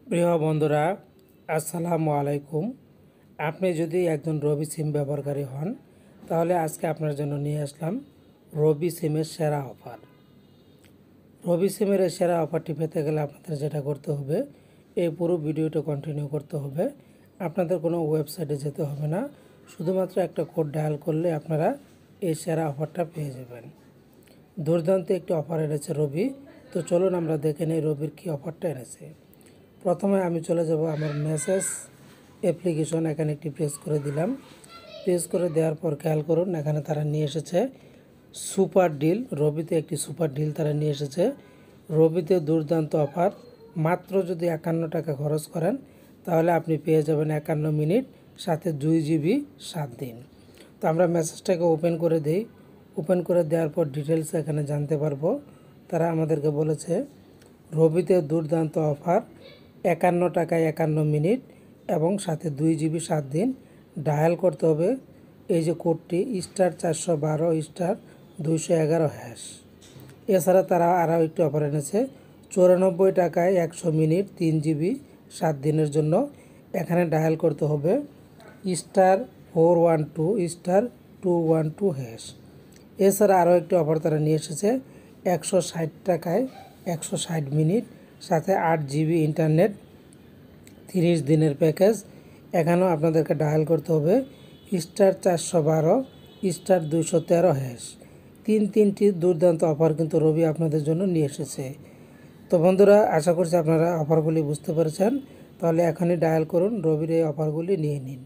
প্রিয় বন্ধুরা, আসসালামু আলাইকুম। আপনি যদি একজন রবি সিম ব্যবহারকারী হন, তাহলে আজকে আপনার জন্য নিয়ে আসলাম রবি সিমের সেরা অফার। রবি সিমের এই সেরা অফারটি পেতে গেলে আপনাদের যেটা করতে হবে, এই পুরো ভিডিওটা কন্টিনিউ করতে হবে। আপনাদের কোনো ওয়েবসাইটে যেতে হবে না, শুধুমাত্র একটা কোড ডায়াল করলে আপনারা এই সেরা অফারটা পেয়ে যাবেন। দুর্দান্ত একটি অফার এনেছে রবি। তো চলুন আমরা দেখে নিই রবির কী অফারটা এনেছে। প্রথমে আমি চলে যাব আমার মেসেজ অ্যাপ্লিকেশন, এখানে একটি প্রেস করে দিলাম। প্রেস করে দেওয়ার পর খেয়াল করুন, এখানে তারা নিয়ে এসেছে সুপার ডিল। রবিতে একটি সুপার ডিল তারা নিয়ে এসেছে। রবিতে দুর্দান্ত অফার। মাত্র যদি 51 টাকা খরচ করেন, তাহলে আপনি পেয়ে যাবেন 51 মিনিট, সাথে 2 জিবি 7 দিন। তো আমরা মেসেজটাকে ওপেন করে দিই। ওপেন করে দেওয়ার পর ডিটেলস এখানে জানতে পারবো। তারা আমাদেরকে বলেছে রবিতে দুর্দান্ত অফার, 51 টাকায় 51 মিনিট এবং সাথে 2 জিবি 7 দিন। ডায়াল করতে হবে এই যে কোডটি *412*211#। এছাড়া তারা আরও একটি অফার এনেছে 94 টাকায় 100 মিনিট 3 জিবি 7 দিনের জন্য। এখানে ডায়াল করতে হবে *412*212#। এছাড়া আরও একটি অফার তারা নিয়ে এসেছে 160 টাকায় 160 মিনিট, সাথে 8 জিবি ইন্টারনেট 30 দিনের প্যাকেজ। এখানেও আপনাদেরকে ডায়াল করতে হবে *412*213#। তিনটি দুর্দান্ত অফার কিন্তু রবি আপনাদের জন্য নিয়ে এসেছে। তো বন্ধুরা, আশা করছি আপনারা অফারগুলি বুঝতে পেরেছেন। তাহলে এখনই ডায়াল করুন, রবির এই অফারগুলি নিয়ে নিন।